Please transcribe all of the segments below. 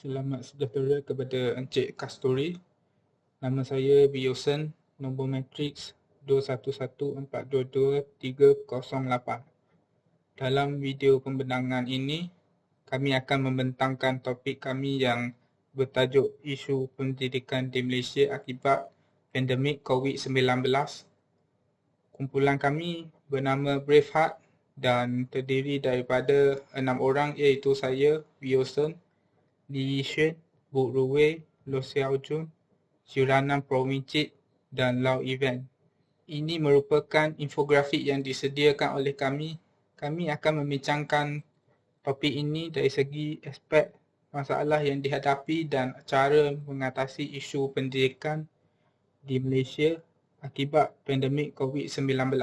Selamat sejahtera kepada Encik Kasturi. Nama saya Biosen, nombor matriks 211422-308. Dalam video pembentangan ini, kami akan membentangkan topik kami yang bertajuk isu pendidikan di Malaysia akibat pandemik COVID-19. Kumpulan kami bernama Braveheart dan terdiri daripada 6 orang iaitu saya, Biosen, Li Yixuan, Bu Ruwei, Loh Xiao Jun, Syiranan Provincik dan Lau Ivan. Ini merupakan infografik yang disediakan oleh kami. Kami akan membincangkan topik ini dari segi aspek masalah yang dihadapi dan cara mengatasi isu pendidikan di Malaysia akibat pandemik COVID-19.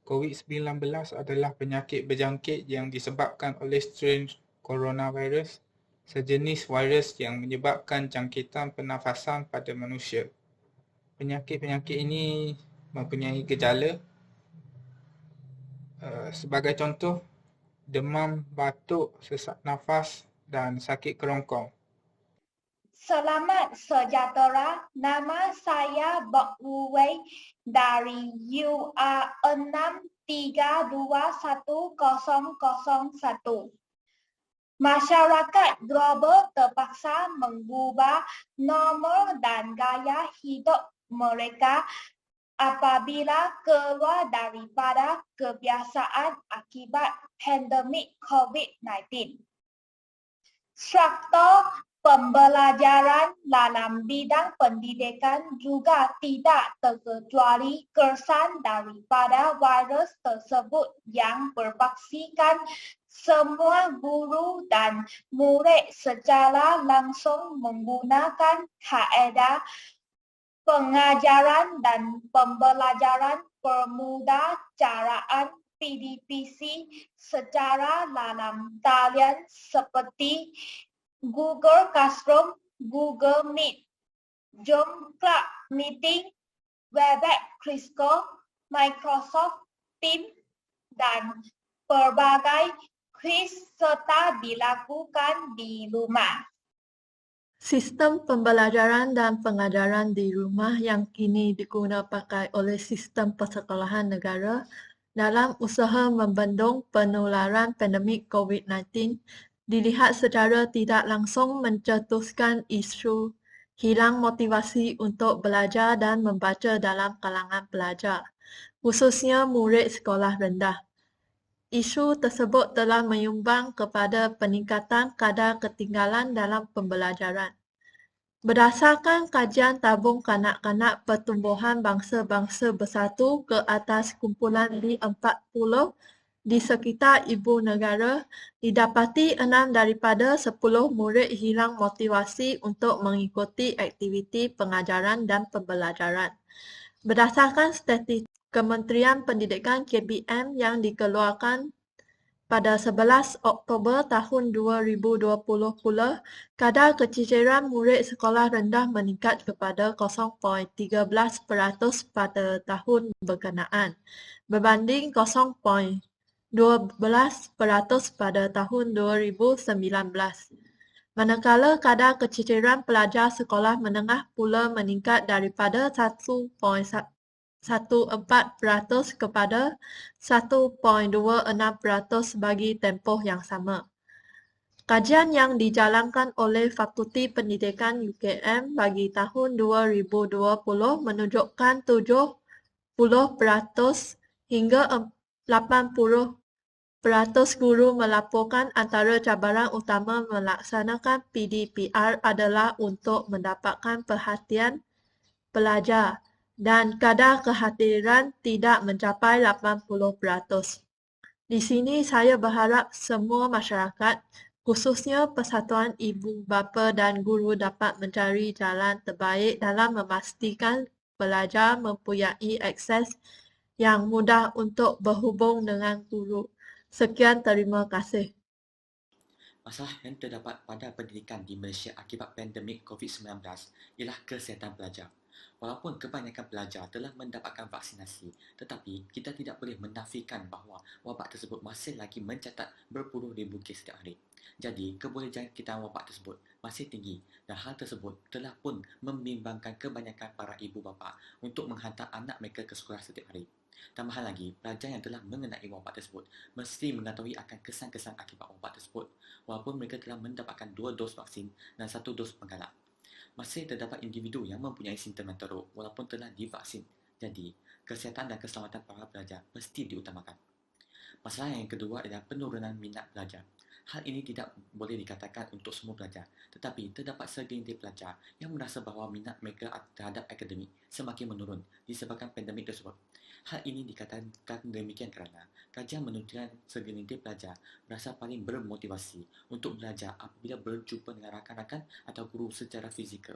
COVID-19 adalah penyakit berjangkit yang disebabkan oleh strain coronavirus, sejenis virus yang menyebabkan jangkitan pernafasan pada manusia. Penyakit-penyakit ini mempunyai gejala sebagai contoh demam, batuk, sesak nafas dan sakit kerongkong. Selamat sejahtera, nama saya Bok Ruwei dari UR632101. Masyarakat global terpaksa mengubah norma dan gaya hidup mereka apabila keluar daripada kebiasaan akibat pandemik COVID-19. Struktur pembelajaran dalam bidang pendidikan juga tidak terkecuali kesan daripada virus tersebut yang berpaksikan semua guru dan murid secara langsung menggunakan kaedah pengajaran dan pembelajaran permudacaraan PDPC secara dalam talian seperti Google Classroom, Google Meet, Zoom Club Meeting, Webex, Cisco, Microsoft Teams, dan berbagai kuis serta dilakukan di rumah. Sistem pembelajaran dan pengajaran di rumah yang kini diguna pakai oleh sistem persekolahan negara dalam usaha membendung penularan pandemik COVID-19 dilihat secara tidak langsung mencetuskan isu hilang motivasi untuk belajar dan membaca dalam kalangan pelajar, khususnya murid sekolah rendah. Isu tersebut telah menyumbang kepada peningkatan kadar ketinggalan dalam pembelajaran. Berdasarkan kajian tabung kanak-kanak Pertumbuhan Bangsa-Bangsa Bersatu ke atas kumpulan di-40 di sekitar ibu negara, didapati 6 daripada 10 murid hilang motivasi untuk mengikuti aktiviti pengajaran dan pembelajaran. Berdasarkan statistik Kementerian Pendidikan KBM yang dikeluarkan pada 11 Oktober tahun 2020 pula, kadar keciciran murid sekolah rendah meningkat kepada 0.13% pada tahun berkenaan, berbanding 0.12% pada tahun 2019. Manakala kadar keciciran pelajar sekolah menengah pula meningkat daripada 1.14% kepada 1.26% bagi tempoh yang sama. Kajian yang dijalankan oleh Fakulti Pendidikan UKM bagi tahun 2020 menunjukkan 70% hingga 80% guru melaporkan antara cabaran utama melaksanakan PDPR adalah untuk mendapatkan perhatian pelajar dan kadar kehadiran tidak mencapai 80%. Di sini saya berharap semua masyarakat, khususnya persatuan ibu bapa dan guru dapat mencari jalan terbaik dalam memastikan pelajar mempunyai akses yang mudah untuk berhubung dengan guru. Sekian, terima kasih. Masalah yang terdapat pada pendidikan di Malaysia akibat pandemik COVID-19 ialah kesihatan pelajar. Walaupun kebanyakan pelajar telah mendapatkan vaksinasi, tetapi kita tidak boleh menafikan bahawa wabak tersebut masih lagi mencatat berpuluh ribu kes setiap hari. Jadi, kebolehjangkitan wabak tersebut masih tinggi dan hal tersebut telah pun membimbangkan kebanyakan para ibu bapa untuk menghantar anak mereka ke sekolah setiap hari. Tambahan lagi, pelajar yang telah mengenai wabak tersebut mesti mengetahui akan kesan-kesan akibat wabak tersebut walaupun mereka telah mendapatkan 2 dos vaksin dan 1 dos penggalak. Masih terdapat individu yang mempunyai simptom yang teruk walaupun telah divaksin. Jadi, kesihatan dan keselamatan para pelajar mesti diutamakan. Masalah yang kedua adalah penurunan minat pelajar. Hal ini tidak boleh dikatakan untuk semua pelajar, tetapi terdapat segelintir pelajar yang merasa bahawa minat mereka terhadap akademik semakin menurun disebabkan pandemik tersebut. Hal ini dikatakan demikian kerana kajian menunjukkan segelintir pelajar merasa paling bermotivasi untuk belajar apabila berjumpa dengan rakan-rakan atau guru secara fizikal.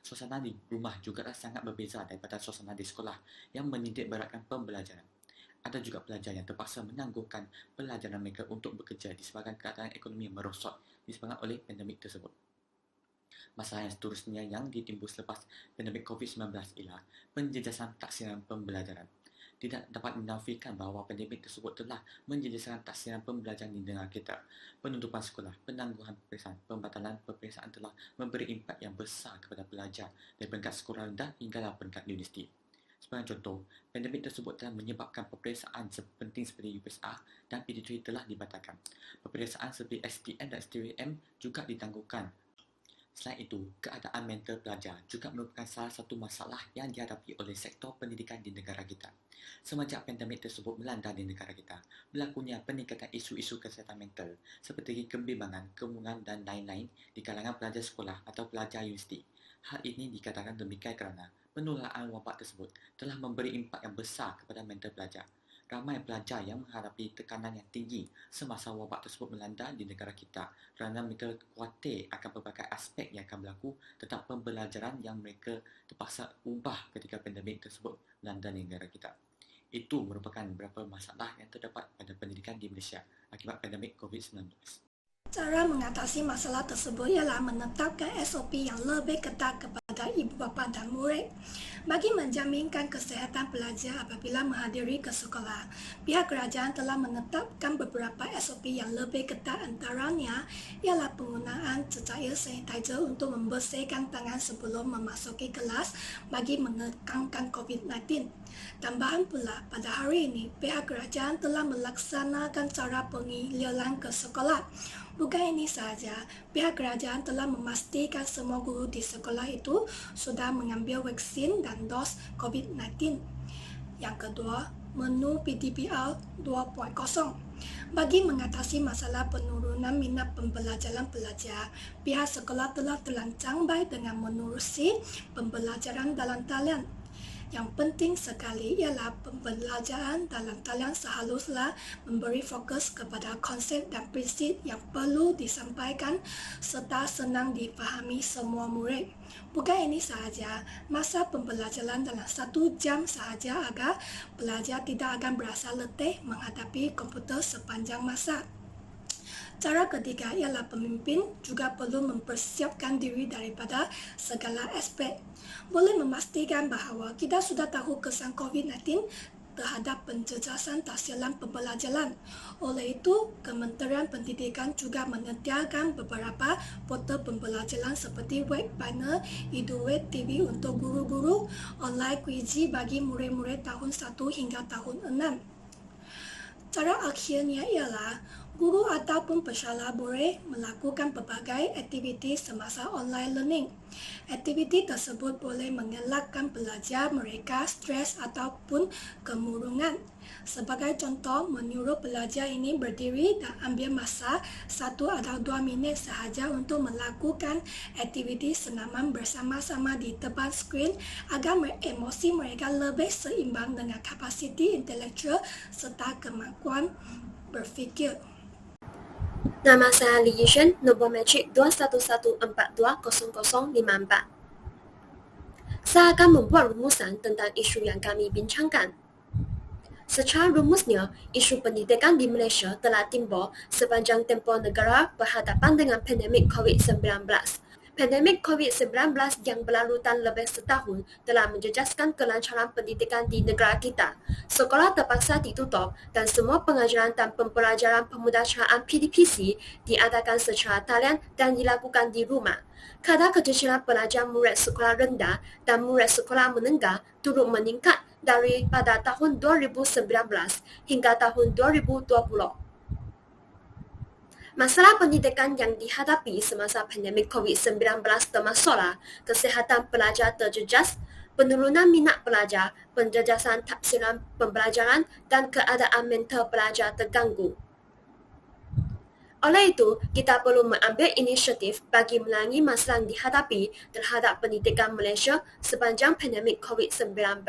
Suasana di rumah juga sangat berbeza daripada suasana di sekolah yang menitik beratkan pembelajaran. Ada juga pelajar yang terpaksa menangguhkan pelajaran mereka untuk bekerja disebabkan keadaan ekonomi yang merosot disebabkan oleh pandemik tersebut. Masalah yang seterusnya yang ditimbul selepas pandemik COVID-19 ialah penjejasan taksiran pembelajaran. Tidak dapat dinafikan bahawa pandemik tersebut telah menjejaskan taksiran pembelajaran di negara kita. Penutupan sekolah, penangguhan peperiksaan, pembatalan peperiksaan telah memberi impak yang besar kepada pelajar dari peringkat sekolah rendah hinggalah peringkat universiti. Sebagai contoh, pandemik tersebut telah menyebabkan peperiksaan penting seperti UPSR dan PD3 telah dibatalkan. Peperiksaan seperti SPM dan STM juga ditangguhkan. Selain itu, keadaan mental pelajar juga merupakan salah satu masalah yang dihadapi oleh sektor pendidikan di negara kita. Semenjak pandemik tersebut melanda di negara kita, berlakunya peningkatan isu-isu kesihatan mental seperti kebimbangan, kemurungan dan lain-lain di kalangan pelajar sekolah atau pelajar universiti. Hal ini dikatakan demikian kerana penularan wabak tersebut telah memberi impak yang besar kepada mental pelajar. Ramai pelajar yang menghadapi tekanan yang tinggi semasa wabak tersebut melanda di negara kita kerana mereka khawatir akan pelbagai aspek yang akan berlaku tentang pembelajaran yang mereka terpaksa ubah ketika pandemik tersebut melanda di negara kita. Itu merupakan beberapa masalah yang terdapat pada pendidikan di Malaysia akibat pandemik COVID-19. Cara mengatasi masalah tersebut ialah menetapkan SOP yang lebih ketat kepada ibu bapa dan murid. Bagi menjaminkan kesihatan pelajar apabila menghadiri ke sekolah, pihak kerajaan telah menetapkan beberapa SOP yang lebih ketat, antaranya ialah penggunaan cecair sanitizer untuk membersihkan tangan sebelum memasuki kelas bagi menekankan COVID-19. Tambahan pula, pada hari ini, pihak kerajaan telah melaksanakan cara pengiliran ke sekolah. Bukan ini sahaja, pihak kerajaan telah memastikan semua guru di sekolah itu sudah mengambil vaksin dan dos COVID-19. Yang kedua, menu PDPR 2.0. Bagi mengatasi masalah penurunan minat pembelajaran pelajar, pihak sekolah telah terancang baik dengan menerusi pembelajaran dalam talian. Yang penting sekali ialah pembelajaran dalam talian seharusnya memberi fokus kepada konsep dan prinsip yang perlu disampaikan serta senang difahami semua murid. Bukan ini sahaja, masa pembelajaran dalam 1 jam sahaja agar pelajar tidak akan berasa letih menghadapi komputer sepanjang masa. Cara ketiga ialah pemimpin juga perlu mempersiapkan diri daripada segala aspek. Boleh memastikan bahawa kita sudah tahu kesan COVID-19 terhadap penjejasan taksiran pembelajaran. Oleh itu, Kementerian Pendidikan juga menyediakan beberapa portal pembelajaran seperti web panel, Eduweb TV untuk guru-guru, online kuisi bagi murid-murid tahun 1 hingga tahun 6. Cara akhirnya ialah guru ataupun pesyarah boleh melakukan pelbagai aktiviti semasa online learning. Aktiviti tersebut boleh mengelakkan pelajar mereka stres ataupun kemurungan. Sebagai contoh, menyuruh pelajar ini berdiri dan ambil masa 1 atau 2 minit sahaja untuk melakukan aktiviti senaman bersama-sama di depan skrin agar emosi mereka lebih seimbang dengan kapasiti intelektual serta kemampuan berfikir. Nama saya Lee Yishen, nombor matrik 211420054. Saya akan membuat rumusan tentang isu yang kami bincangkan. Secara rumusnya, isu pendidikan di Malaysia telah timbul sepanjang tempoh negara berhadapan dengan pandemik COVID-19. Pandemik COVID-19 yang berlarutan lebih setahun telah menjejaskan kelancaran pendidikan di negara kita. Sekolah terpaksa ditutup dan semua pengajaran dan pembelajaran pemudahcaraan PDPC diadakan secara talian dan dilakukan di rumah. Kadar keterisian pelajar murid sekolah rendah dan murid sekolah menengah turut meningkat daripada tahun 2019 hingga tahun 2020. Masalah pendidikan yang dihadapi semasa pandemik COVID-19 termasuklah kesihatan pelajar terjejas, penurunan minat pelajar, penjejasan tafsiran pembelajaran dan keadaan mental pelajar terganggu. Oleh itu, kita perlu mengambil inisiatif bagi melangi masalah yang dihadapi terhadap pendidikan Malaysia sepanjang pandemik COVID-19.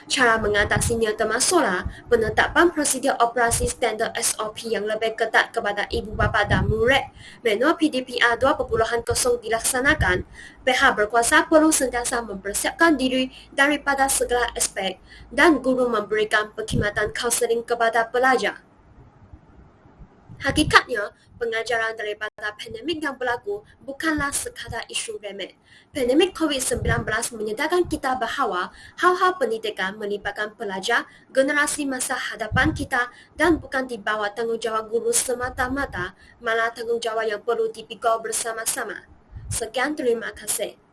Cara mengatasinya termasuklah penetapan prosedur operasi standard SOP yang lebih ketat kepada ibu bapa dan murid. Manual PDPR 2.0 dilaksanakan. Pihak berkuasa perlu sentiasa mempersiapkan diri daripada segala aspek dan guru memberikan perkhidmatan kaunseling kepada pelajar. Hakikatnya, pengajaran daripada pandemik yang berlaku bukanlah sekadar isu remeh. Pandemik COVID-19 menyedarkan kita bahawa hal-hal pendidikan melibatkan pelajar, generasi masa hadapan kita dan bukan di bawah tanggungjawab guru semata-mata, malah tanggungjawab yang perlu dipikul bersama-sama. Sekian, terima kasih.